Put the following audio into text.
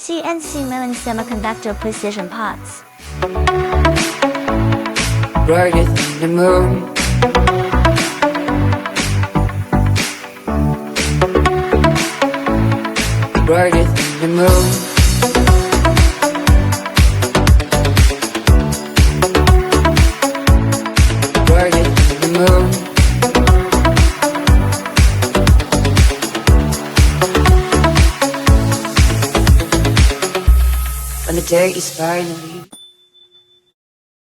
CNC Milling semiconductor precision parts. Brighter than the moon. Brighter than the moon. Brighter than the moon. When the day is finally